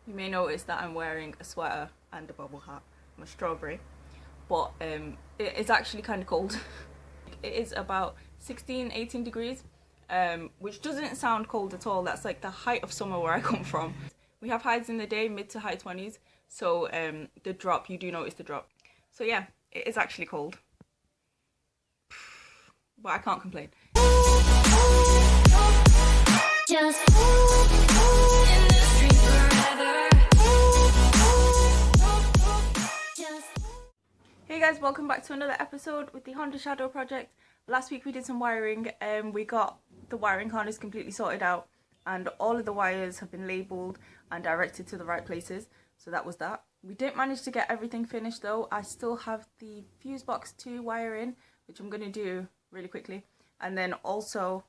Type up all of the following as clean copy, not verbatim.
You may notice that I'm wearing a sweater and a bubble hat. I'm a strawberry, but it's actually kind of cold. It is about 16-18 degrees, which doesn't sound cold at all. That's like the height of summer where I come from. We have highs in the day, mid to high 20s, so the drop, you do notice the drop. So yeah, it is actually cold, but I can't complain. Hey guys, welcome back to another episode with the Honda Shadow project. Last week we did some wiring and we got the wiring harness completely sorted out, and all of the wires have been labelled and directed to the right places, so that was that. We didn't manage to get everything finished though. I still have the fuse box to wire in, which I'm going to do really quickly, and then also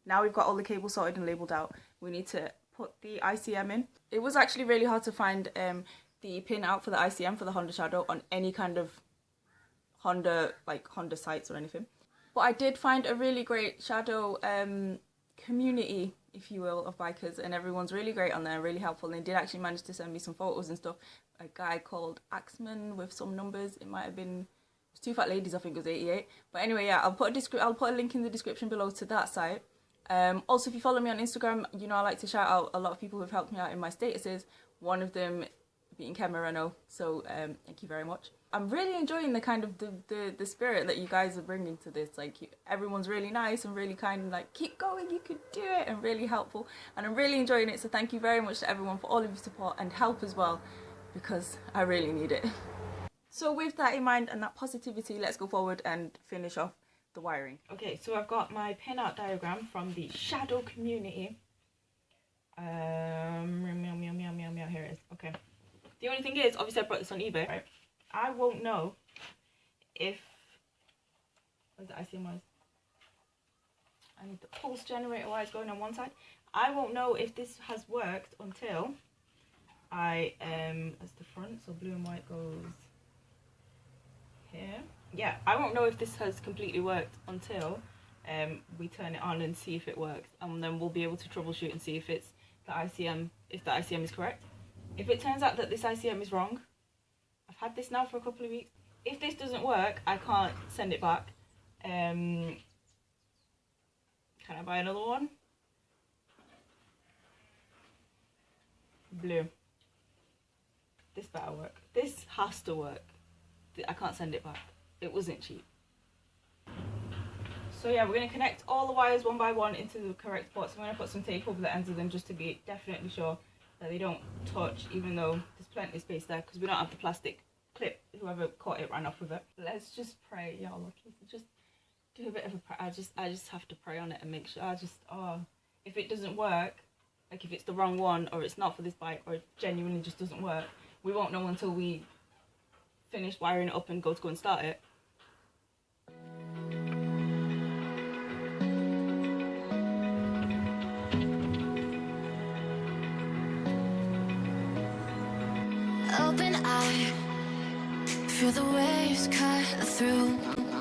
now we've got all the cables sorted and labelled out, we need to put the ICM in. It was actually really hard to find the pin out for the ICM for the Honda Shadow on any kind of Honda sites or anything, but I did find a really great Shadow community, if you will, of bikers, and everyone's really great on there, really helpful, and they did actually manage to send me some photos and stuff. A guy called Axeman with some numbers, it might have been, it was Two Fat Ladies, I think it was 88, but anyway, yeah, I'll put a link in the description below to that site. Also, if you follow me on Instagram, you know I like to shout out a lot of people who've helped me out in my statuses, one of them being Ken Moreno, so thank you very much. I'm really enjoying the kind of the spirit that you guys are bringing to this. Like, everyone's really nice and really kind and like, keep going, you could do it, and really helpful, and I'm really enjoying it. So thank you very much to everyone for all of your support and help as well, because I really need it. So with that in mind and that positivity, let's go forward and finish off the wiring. Okay, so I've got my pin-out diagram from the Shadow community. Here it is. Okay. The only thing is, obviously I brought this on eBay, right? I won't know if... Where's the ICM wires? I need the pulse generator wires going on one side. I won't know if this has worked until I, that's the front, so blue and white goes here. Yeah, I won't know if this has completely worked until we turn it on and see if it works, and then we'll be able to troubleshoot and see if it's the ICM, if the ICM is correct. If it turns out that this ICM is wrong, I've had this now for a couple of weeks. If this doesn't work, I can't send it back. Can I buy another one? Blue. This better work. This has to work. I can't send it back. It wasn't cheap. So yeah, we're going to connect all the wires one by one into the correct spots. I'm going to put some tape over the ends of them just to be definitely sure that they don't touch, even though there's plenty of space there, because we don't have the plastic clip. Whoever caught it ran off with it. Let's just pray, y'all. Lucky, just do a bit of a prayer. I just have to pray on it and make sure. If it doesn't work, like if it's the wrong one or it's not for this bike or it genuinely just doesn't work, we won't know until we finish wiring it up and go and start it. Open eye, feel the waves cut through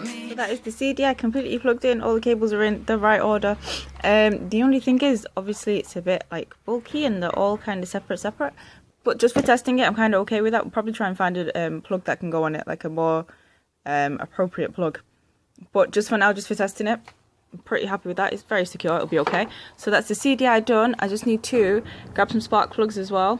me. So that is the CD. I completely plugged in, all the cables are in the right order. The only thing is, obviously it's a bit like bulky and they're all kind of separate, but just for testing it I'm kind of okay with that. We'll probably try and find a plug that can go on it, like a more appropriate plug, but just for now, just for testing it, I'm pretty happy with that. It's very secure, it'll be okay. So that's the CDI done. I just need to grab some spark plugs as well.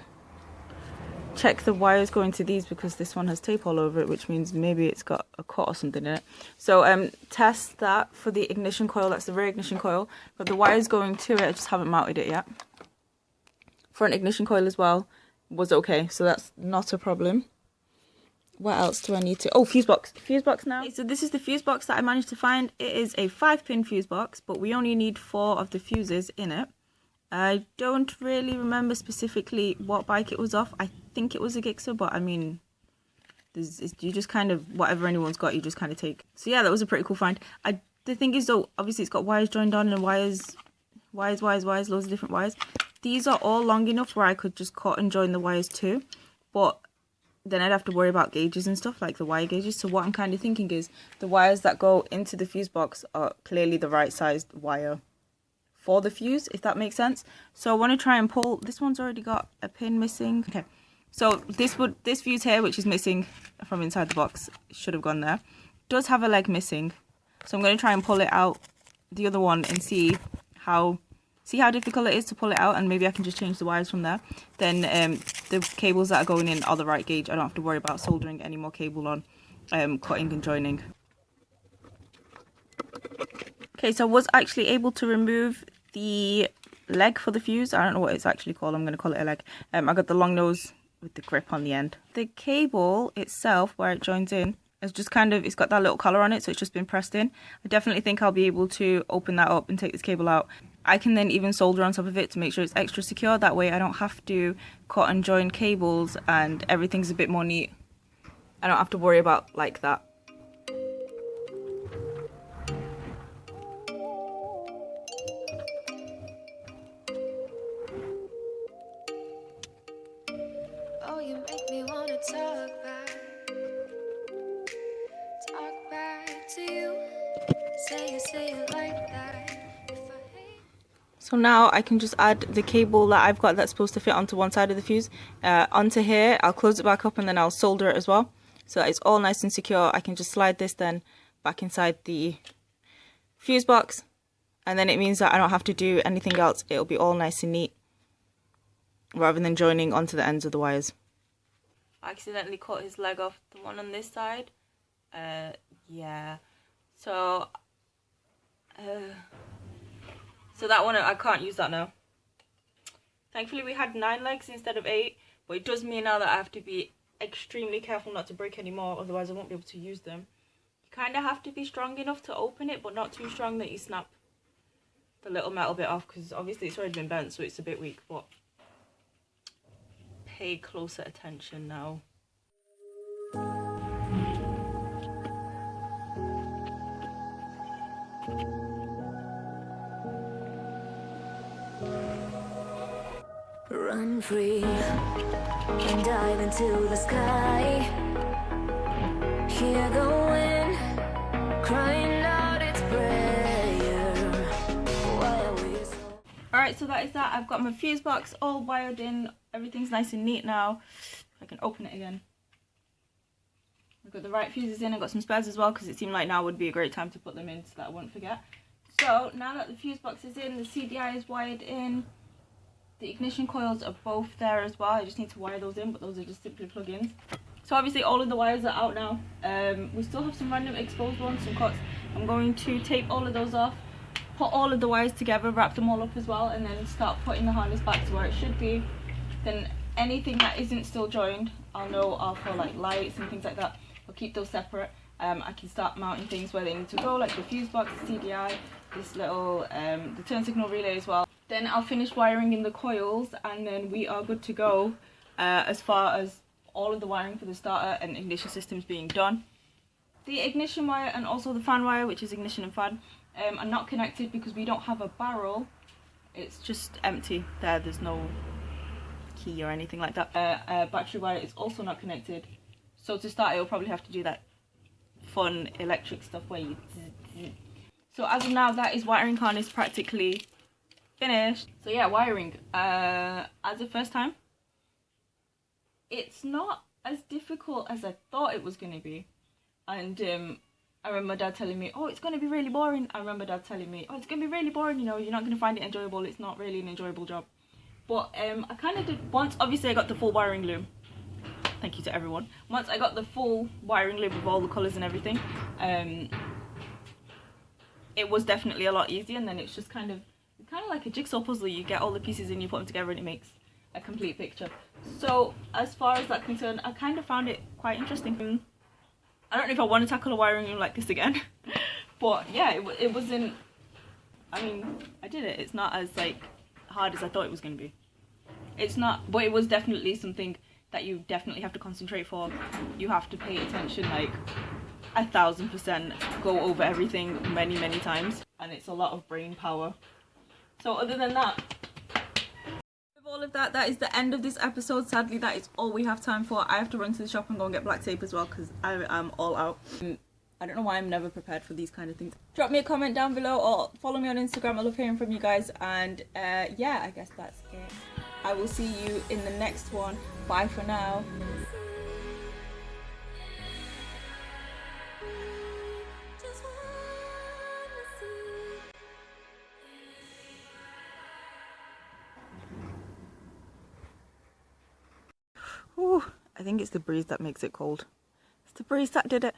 Check the wires going to these, because this one has tape all over it, which means maybe it's got a cut or something in it. So test that for the ignition coil. That's the rear ignition coil. Got the wires going to it, I just haven't mounted it yet. Front ignition coil as well was okay, so that's not a problem. What else do I need to... Oh, fuse box. Fuse box now. Okay, so this is the fuse box that I managed to find. It is a 5-pin fuse box, but we only need 4 of the fuses in it. I don't really remember specifically what bike it was off. I think it was a Gixxer, but I mean, you just kind of, whatever anyone's got, you just kind of take. So yeah, that was a pretty cool find. The thing is though, obviously it's got wires joined on and wires, loads of different wires. These are all long enough where I could just cut and join the wires too, but then I'd have to worry about gauges and stuff, like the wire gauges. So what I'm kind of thinking is the wires that go into the fuse box are clearly the right sized wire for the fuse, if that makes sense. So I want to try and pull. This one's already got a pin missing. Okay, so this fuse here, which is missing from inside the box, should have gone there, does have a leg missing. So I'm going to try and pull it out, the other one, and see how difficult it is to pull it out, and maybe I can just change the wires from there. Then the cables that are going in are the right gauge. I don't have to worry about soldering any more cable on, cutting and joining. Okay, so I was actually able to remove the leg for the fuse. I don't know what it's actually called. I'm going to call it a leg. I got the long nose with the grip on the end. The cable itself, where it joins in, it's just kind of, it's got that little collar on it, so it's just been pressed in. I definitely think I'll be able to open that up and take this cable out. I can then even solder on top of it to make sure it's extra secure. That way I don't have to cut and join cables and everything's a bit more neat. I don't have to worry about like that. Oh, you make me wanna talk back to you. Say it like that. So now I can just add the cable that I've got that's supposed to fit onto one side of the fuse onto here. I'll close it back up and then I'll solder it as well, so that it's all nice and secure. I can just slide this then back inside the fuse box, and then it means that I don't have to do anything else. It'll be all nice and neat rather than joining onto the ends of the wires. I accidentally cut his leg off, the one on this side. Yeah, so that one, I can't use that now. Thankfully we had 9 legs instead of 8, but it does mean now that I have to be extremely careful not to break any more, otherwise I won't be able to use them. You kind of have to be strong enough to open it, but not too strong that you snap the little metal bit off, because obviously it's already been bent, so it's a bit weak, but pay closer attention now. Run free and dive into the sky. Hear the wind crying out its prayer. Why are we so... Alright, so that is that. I've got my fuse box all wired in. Everything's nice and neat now. I can open it again. I've got the right fuses in. I've got some spares as well, because it seemed like now would be a great time to put them in so that I won't forget. So now that the fuse box is in, the CDI is wired in. The ignition coils are both there as well. I just need to wire those in, but those are just simply plug-ins. So obviously all of the wires are out now. We still have some random exposed ones, some cuts. I'm going to tape all of those off, put all of the wires together, wrap them all up as well, and then start putting the harness back to where it should be. Then anything that isn't still joined, I'll know for like lights and things like that. I'll keep those separate. I can start mounting things where they need to go, like the fuse box, the CDI, this little the turn signal relay as well. Then I'll finish wiring in the coils, and then we are good to go as far as all of the wiring for the starter and ignition systems being done. The ignition wire and also the fan wire, which is ignition and fan, are not connected because we don't have a barrel. It's just empty there. There's no key or anything like that. Battery wire is also not connected. So to start, you'll probably have to do that fun electric stuff where you... So as of now, that is wiring harness practically finished. So yeah, wiring. As a first time, it's not as difficult as I thought it was going to be. And I remember my dad telling me, oh, it's going to be really boring. I remember dad telling me, oh, it's going to be really boring, you know, you're not going to find it enjoyable. It's not really an enjoyable job. But I kind of did once. Obviously I got the full wiring loom. Thank you to everyone. Once I got the full wiring loom with all the colours and everything, it was definitely a lot easier. And then it's just kind of like a jigsaw puzzle. You get all the pieces in, you put them together, and it makes a complete picture. So as far as that's concerned, I kind of found it quite interesting. I don't know if I want to tackle a wiring loom like this again, but yeah, it wasn't, I mean, I did it. It's not as like hard as I thought it was going to be. It's not, but it was definitely something that you definitely have to concentrate for. You have to pay attention like 1000%, go over everything many times, and it's a lot of brain power. So other than that, with all of that, that is the end of this episode. Sadly, that is all we have time for. I have to run to the shop and go and get black tape as well, because I am all out. I don't know why I'm never prepared for these kind of things. Drop me a comment down below or follow me on Instagram. I love hearing from you guys. And yeah, I guess that's it. I will see you in the next one. Bye for now. Ooh, I think it's the breeze that makes it cold. It's the breeze that did it.